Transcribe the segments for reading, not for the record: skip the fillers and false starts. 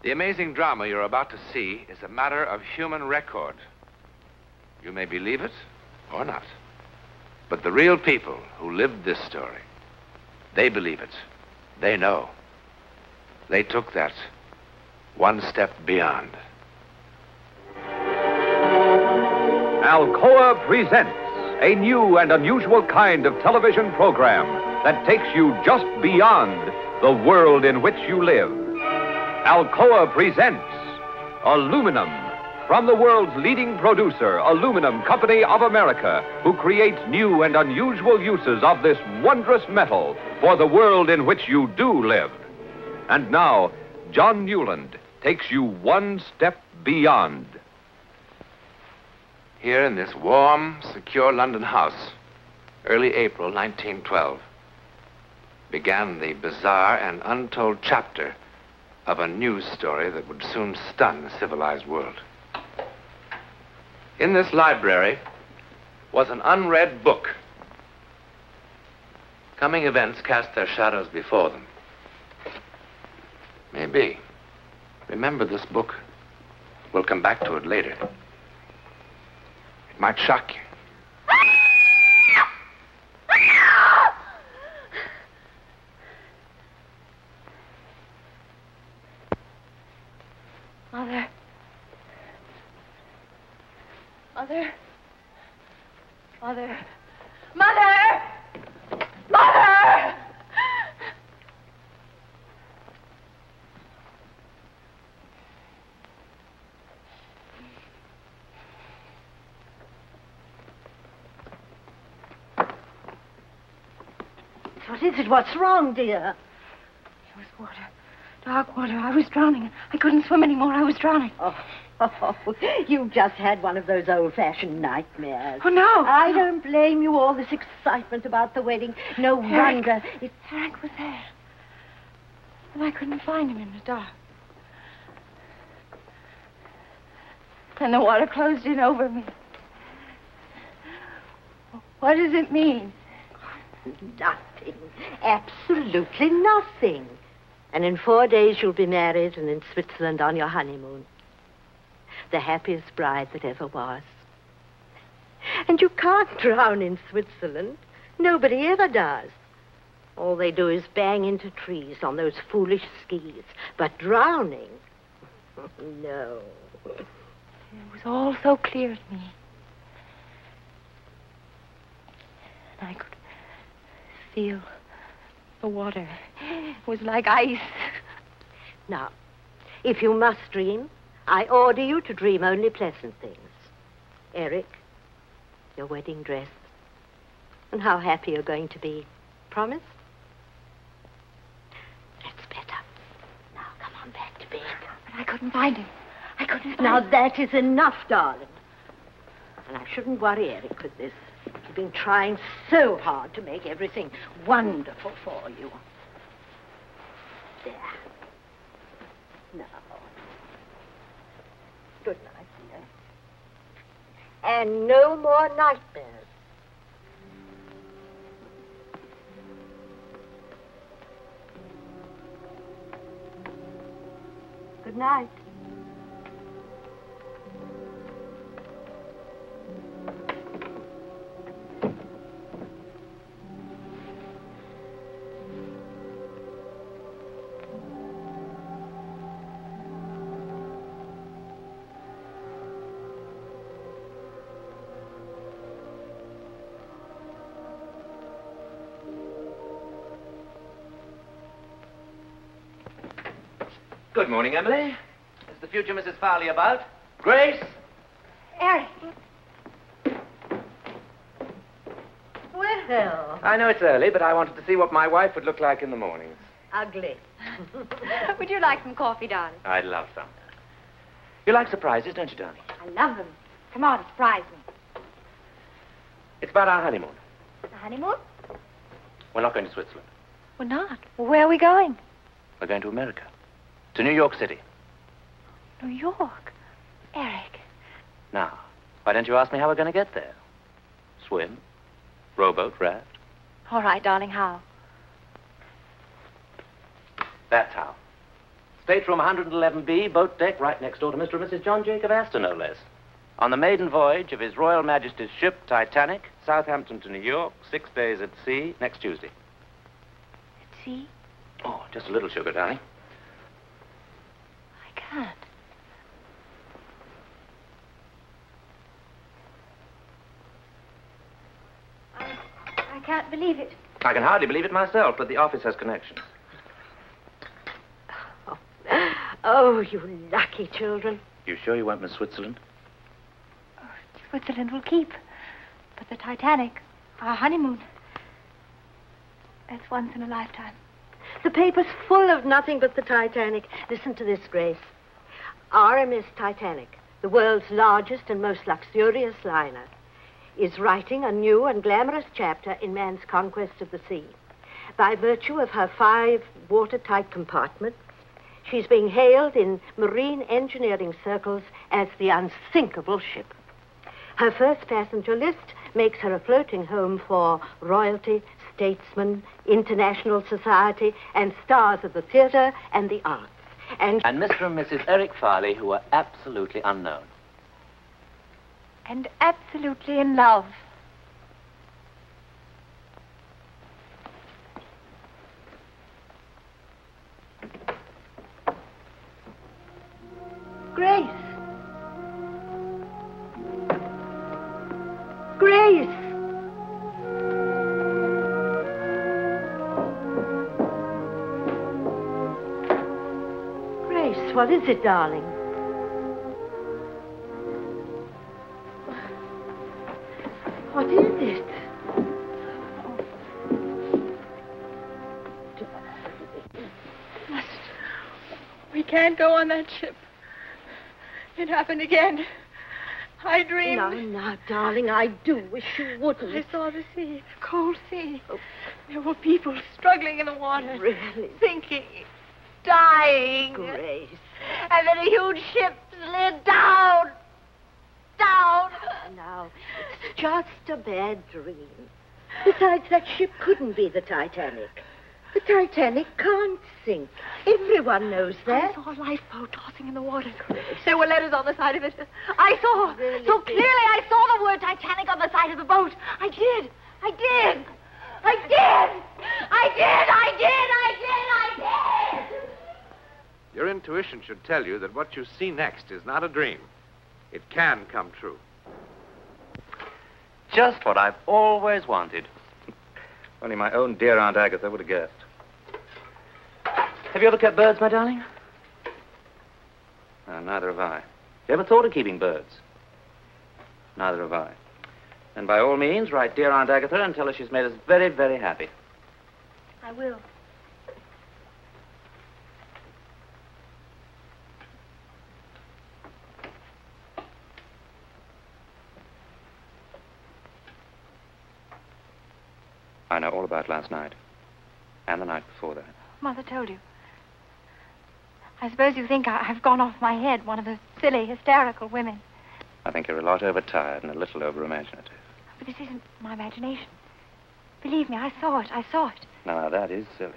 The amazing drama you're about to see is a matter of human record. You may believe it or not. But the real people who lived this story, they believe it. They know. They took that one step beyond. Alcoa presents a new and unusual kind of television program that takes you just beyond the world in which you live. Alcoa presents Aluminum, from the world's leading producer, Aluminum Company of America, who creates new and unusual uses of this wondrous metal for the world in which you do live. And now, John Newland takes you one step beyond. Here in this warm, secure London house, early April 1912, began the bizarre and untold chapter of a news story that would soon stun the civilized world. In this library was an unread book. Coming events cast their shadows before them. Maybe. Remember this book. We'll come back to it later. It might shock you. Mother. Mother. Mother. Mother! Mother! What is it? What's wrong, dear? It was water. Dark water. I was drowning. I couldn't swim anymore. I was drowning. Oh, you've just had one of those old-fashioned nightmares. Oh, no. I don't blame you. All this excitement about the wedding. No wonder. Eric was there. But I couldn't find him in the dark. And the water closed in over me. What does it mean? Nothing. Absolutely nothing. And in 4 days you'll be married and in Switzerland on your honeymoon. The happiest bride that ever was. And you can't drown in Switzerland. Nobody ever does. All they do is bang into trees on those foolish skis. But drowning? No. It was all so clear to me. And I could feel the water. It was like ice. Now, if you must dream, I order you to dream only pleasant things. Eric, your wedding dress, and how happy you're going to be. Promise? That's better. Now, come on back to bed. But I couldn't find him. I couldn't find Now, him. that is enough, darling. And I shouldn't worry Eric with this. He's been trying so hard to make everything wonderful for you. There. Now. Good night, dear. And no more nightmares. Good night. Good morning, Emily. Is the future Mrs. Farley about? Grace? Eric. Well, I know it's early, but I wanted to see what my wife would look like in the mornings. ugly. Would you like some coffee, darling? I'd love some. You like surprises, don't you, darling? I love them. Come on, surprise me. It's about our honeymoon. The honeymoon? We're not going to Switzerland. We're not. Well, where are we going? We're going to America. To New York City. New York. Eric. Now, why don't you ask me how we're going to get there? Swim? Rowboat? Raft? All right, darling, how? That's how. Stateroom 111B, boat deck, right next door to Mr. and Mrs. John Jacob Astor, no less. On the maiden voyage of His Royal Majesty's ship, Titanic, Southampton to New York, 6 days at sea, next Tuesday. At sea? Oh, just a little sugar, darling. I can't. I can't believe it. I can hardly believe it myself, but the office has connections. Oh, you lucky children. You sure you won't miss Switzerland? Oh, Switzerland will keep. But the Titanic, our honeymoon, that's once in a lifetime. The paper's full of nothing but the Titanic. Listen to this, Grace. RMS Titanic, the world's largest and most luxurious liner, is writing a new and glamorous chapter in man's conquest of the sea. By virtue of her 5 watertight compartments, she's being hailed in marine engineering circles as the unsinkable ship. Her first passenger list makes her a floating home for royalty, statesmen, international society, and stars of the theater and the arts. And Mr. and Mrs. Eric Farley, who are absolutely unknown. And absolutely in love. Grace! Grace! Grace, what is it, darling? What is it? We can't go on that ship. It happened again. I dreamed. Now, darling, I do wish you wouldn't. I saw the sea, the cold sea. Oh. There were people struggling in the water. Really? Sinking, dying. Grace. And then a huge ship slid down. Down. Now, it's just a bad dream. Besides, that ship couldn't be the Titanic. The Titanic can't sink. Everyone knows that. I saw a lifeboat tossing in the water. There were letters on the side of it. I saw. Really? So clearly I saw the word Titanic on the side of the boat. I did. Your intuition should tell you that what you see next is not a dream. It can come true. Just what I've always wanted. Only my own dear Aunt Agatha would have guessed. Have you ever kept birds, my darling? No, neither have I. You ever thought of keeping birds? Neither have I. And by all means, write dear Aunt Agatha and tell her she's made us very, very happy. I will. I know all about last night. And the night before that. Mother told you. I suppose you think I've gone off my head, one of those silly, hysterical women. I think you're a lot overtired and a little over-imaginative. But this isn't my imagination. Believe me, I saw it. Now, that is silly.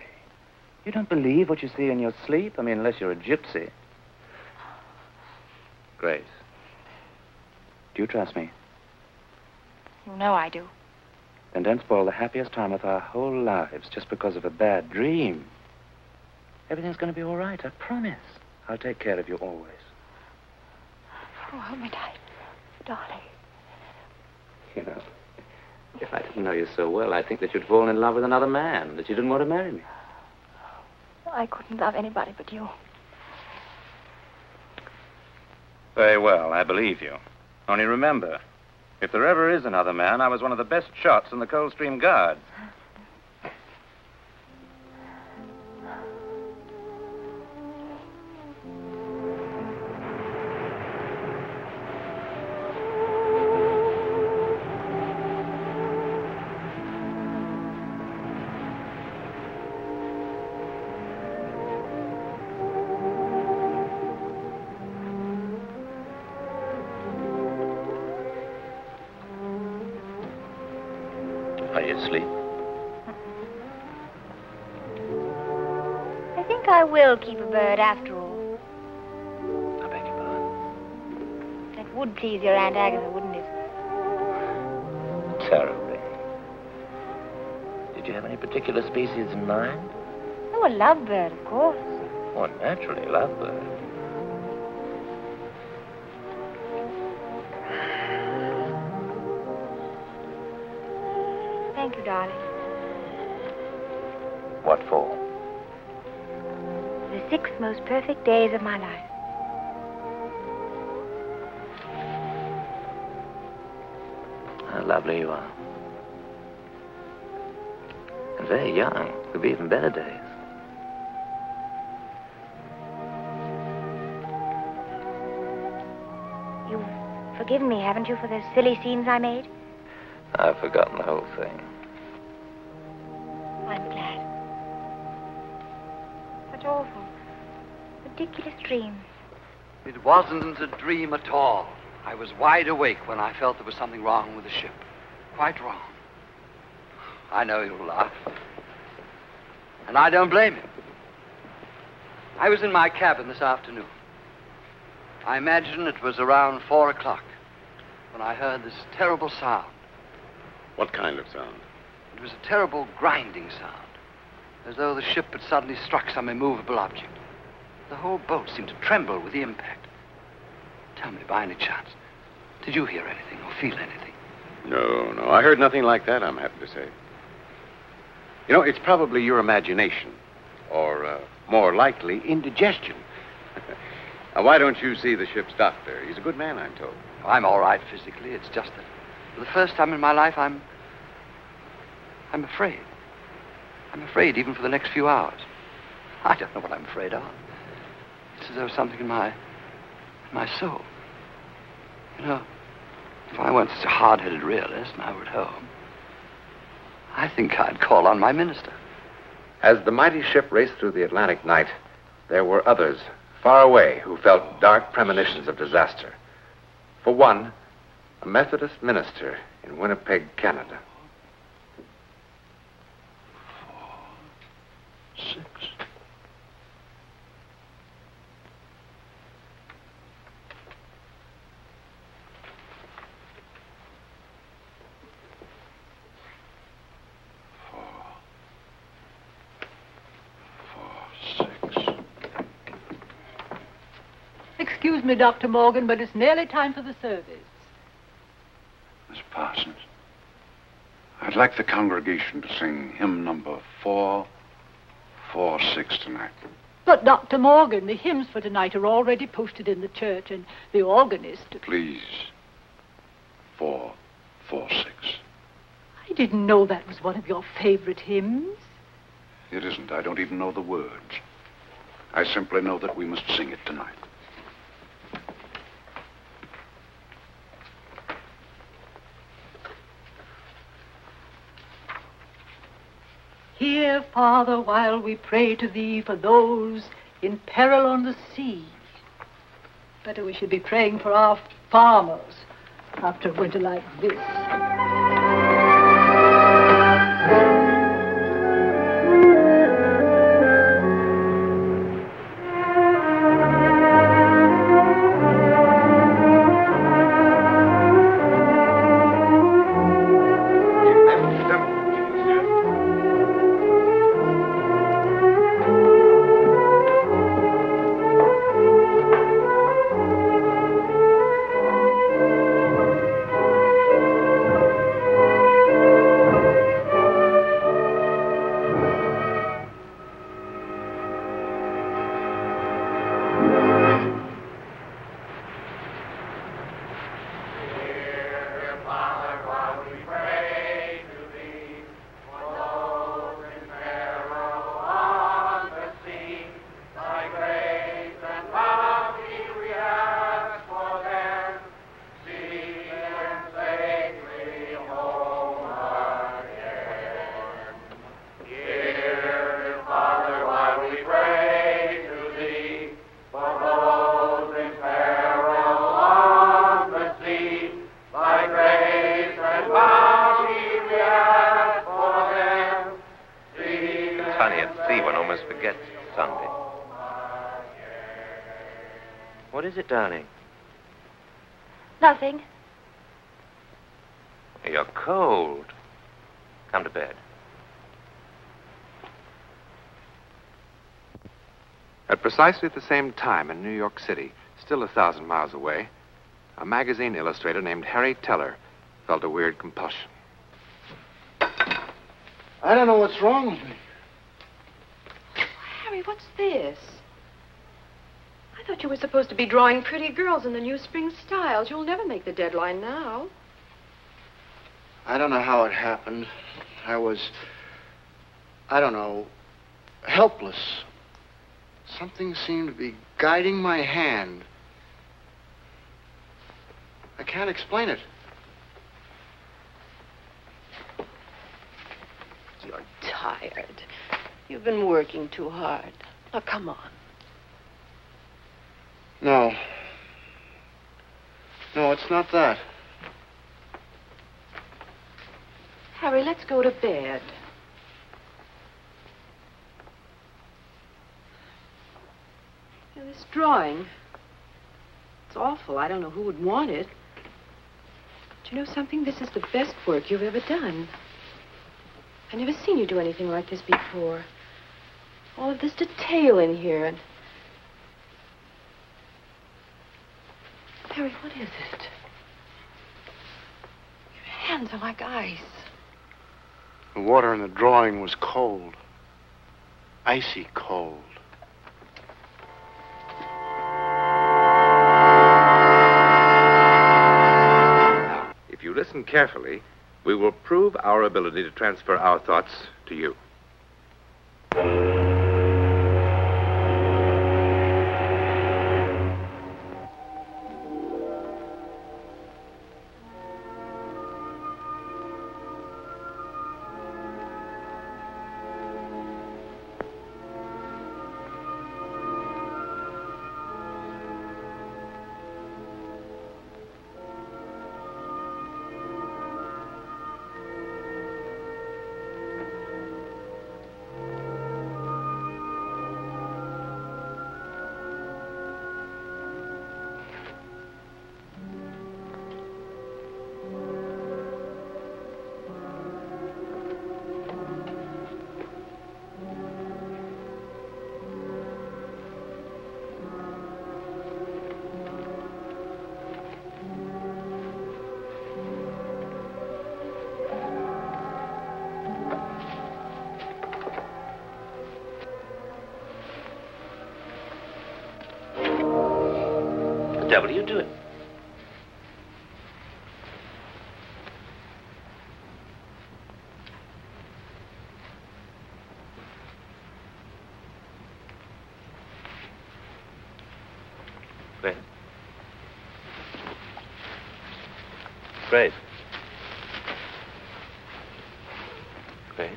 You don't believe what you see in your sleep? I mean, unless you're a gypsy. Grace, do you trust me? You know I do. Then don't spoil the happiest time of our whole lives just because of a bad dream. Everything's going to be all right, I promise. I'll take care of you always. Oh, hold me tight, darling. You know, if I didn't know you so well, I'd think that you'd fallen in love with another man, that you didn't want to marry me. I couldn't love anybody but you. Very well, I believe you. Only remember, if there ever is another man, I was one of the best shots in the Coldstream Guards. Are you asleep? I think I will keep a bird after all. I beg your pardon. That would please your Aunt Agatha, wouldn't it? Terribly. Did you have any particular species in mind? Oh, a lovebird, of course. Oh, naturally, lovebird. Thank you, darling. What for? The 6 most perfect days of my life. How lovely you are. And very young. Could be even better days. You've forgiven me, haven't you, for those silly scenes I made? I've forgotten the whole thing. I'm glad. Such awful, ridiculous dreams. It wasn't a dream at all. I was wide awake when I felt there was something wrong with the ship. Quite wrong. I know you'll laugh. And I don't blame you. I was in my cabin this afternoon. I imagine it was around 4 o'clock when I heard this terrible sound. What kind of sound? It was a terrible grinding sound, as though the ship had suddenly struck some immovable object. The whole boat seemed to tremble with the impact. Tell me, by any chance, did you hear anything or feel anything? No. I heard nothing like that, I'm happy to say. You know, it's probably your imagination, or more likely, indigestion. Now, why don't you see the ship's doctor? He's a good man, I'm told. I'm all right physically. It's just that for the first time in my life, I'm afraid. I'm afraid even for the next few hours. I don't know what I'm afraid of. It's as though something in my soul. You know, if I weren't such a hard-headed realist and I were at home, I think I'd call on my minister. As the mighty ship raced through the Atlantic night, there were others far away who felt dark premonitions of disaster. For one, a Methodist minister in Winnipeg, Canada. 4, 6. Excuse me, Dr. Morgan, but it's nearly time for the service. Miss Parsons, I'd like the congregation to sing hymn number 446 tonight. But, Dr. Morgan, the hymns for tonight are already posted in the church, and the organist... Please, 446. I didn't know that was one of your favorite hymns. It isn't. I don't even know the words. I simply know that we must sing it tonight. Hear, Father, while we pray to thee for those in peril on the sea. Better we should be praying for our farmers after a winter like this. What is it, darling? Nothing. You're cold. Come to bed. At precisely the same time in New York City, still 1,000 miles away, a magazine illustrator named Harry Teller felt a weird compulsion. I don't know what's wrong with me. Harry, what's this? I thought you were supposed to be drawing pretty girls in the new spring styles. You'll never make the deadline now. I don't know how it happened. I don't know, helpless. Something seemed to be guiding my hand. I can't explain it. You're tired. You've been working too hard. Now, come on. No. No, it's not that. Harry, let's go to bed. Now, this drawing, it's awful. I don't know who would want it. But you know something? This is the best work you've ever done. I've never seen you do anything like this before. All of this detail in here. And Harry, what is it? Your hands are like ice. The water in the drawing was cold. Icy cold. If you listen carefully, we will prove our ability to transfer our thoughts to you. The devil are you doing? Grace. Grace. Grace.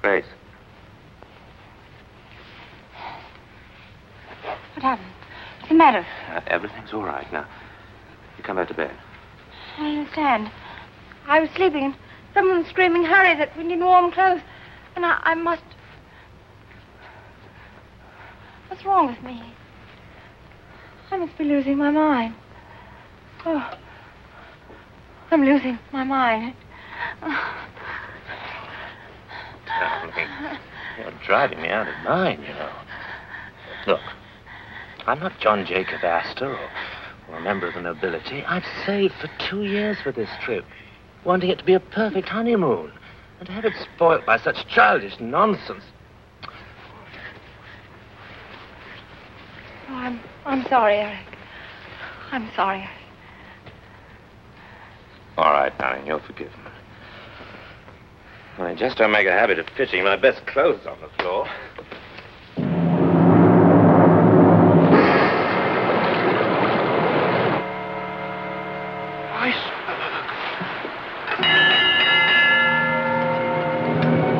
Grace. What happened? What's the matter? Everything's all right now. You come back to bed. I don't understand. I was sleeping and someone was screaming, hurry, that we need warm clothes. And I must... What's wrong with me? I must be losing my mind. Oh, I'm losing my mind. Darling, you're driving me out of mind, you know. Look, I'm not John Jacob Astor or a member of the nobility. I've saved for 2 years for this trip, wanting it to be a perfect honeymoon. And to have it spoilt by such childish nonsense. Oh, I'm sorry, Eric. I'm sorry. All right, darling, you're forgiven. I just don't make a habit of pitching my best clothes on the floor.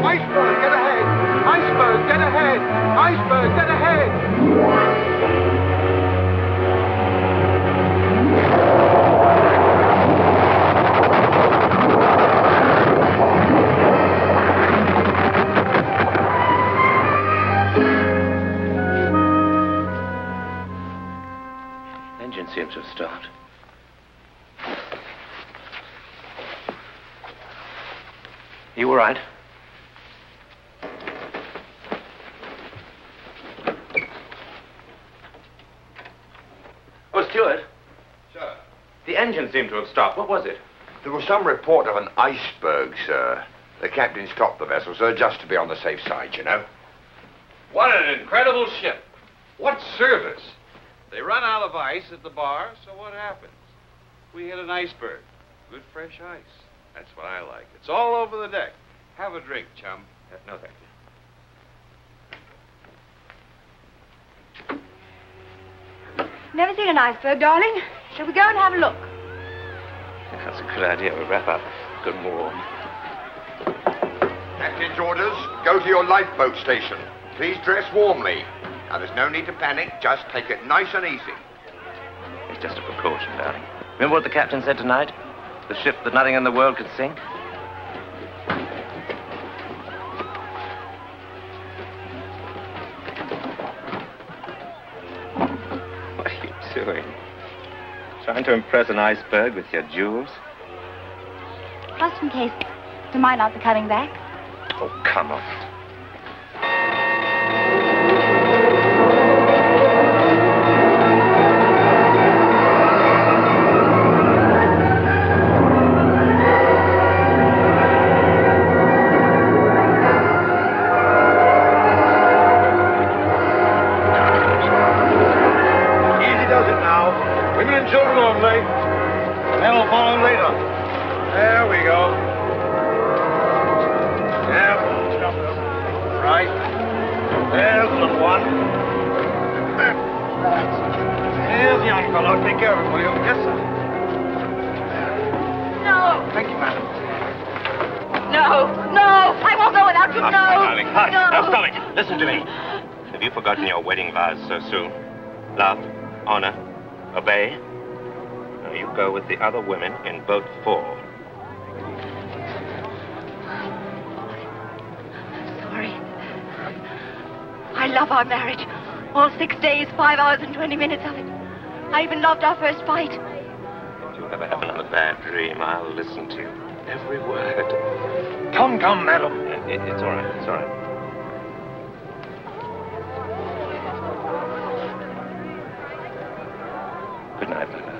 Iceberg, get ahead! Iceberg, get ahead! Iceberg, get ahead! You all right? Oh, Stuart. Sir? The engine seemed to have stopped. What was it? There was some report of an iceberg, sir. The captain stopped the vessel, sir, just to be on the safe side, you know. What an incredible ship. What service. They run out of ice at the bar, so what happens? We hit an iceberg. Good fresh ice. That's what I like. It's all over the deck. Have a drink, chum. No, thank you. Never seen an iceberg, darling. Shall we go and have a look? That's a good idea. We'll wrap up good and warm. Captain's orders, go to your lifeboat station. Please dress warmly. Now, there's no need to panic. Just take it nice and easy. It's just a precaution, darling. Remember what the captain said tonight? The ship that nothing in the world could sink? What are you doing? Trying to impress an iceberg with your jewels? Just in case they might not be coming back. Oh, come on. So soon. Love, honor, obey. Now you go with the other women in boat 4. Sorry. I love our marriage. All 6 days, 5 hours and 20 minutes of it. I even loved our first fight. If you ever have another bad dream, I'll listen to you. Every word. Come, madam. It's all right. It's all right. Good night, my love.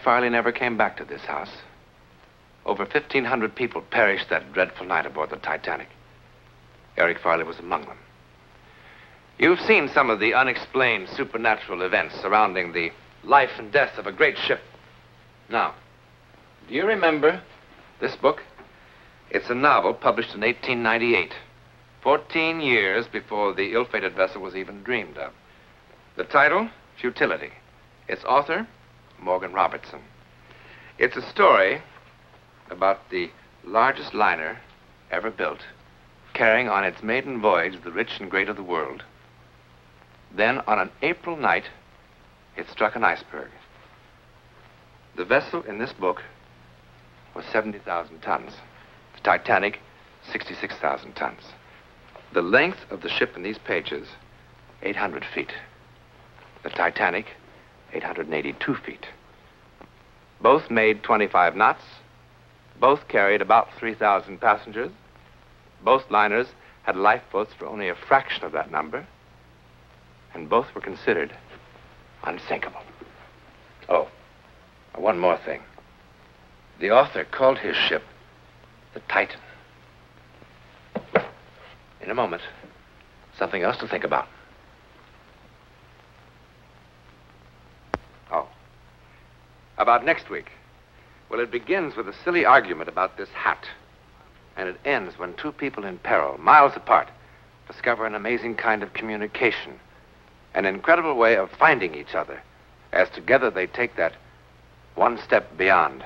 Farley never came back to this house. Over 1,500 people perished that dreadful night aboard the Titanic. Eric Farley was among them. You've seen some of the unexplained supernatural events surrounding the life and death of a great ship. Now, do you remember this book? It's a novel published in 1898, 14 years before the ill-fated vessel was even dreamed of. The title, Futility. Its author, Morgan Robertson. It's a story about the largest liner ever built, carrying on its maiden voyage the rich and great of the world. Then, on an April night, it struck an iceberg. The vessel in this book was 70,000 tons. The Titanic, 66,000 tons. The length of the ship in these pages, 800 feet. The Titanic, 882 feet. Both made 25 knots. Both carried about 3,000 passengers. Both liners had lifeboats for only a fraction of that number. And both were considered unsinkable. Oh, one more thing. The author called his ship the Titan. In a moment, something else to think about. About next week. Well, it begins with a silly argument about this hat. And it ends when two people in peril, miles apart, discover an amazing kind of communication, an incredible way of finding each other, as together they take that one step beyond.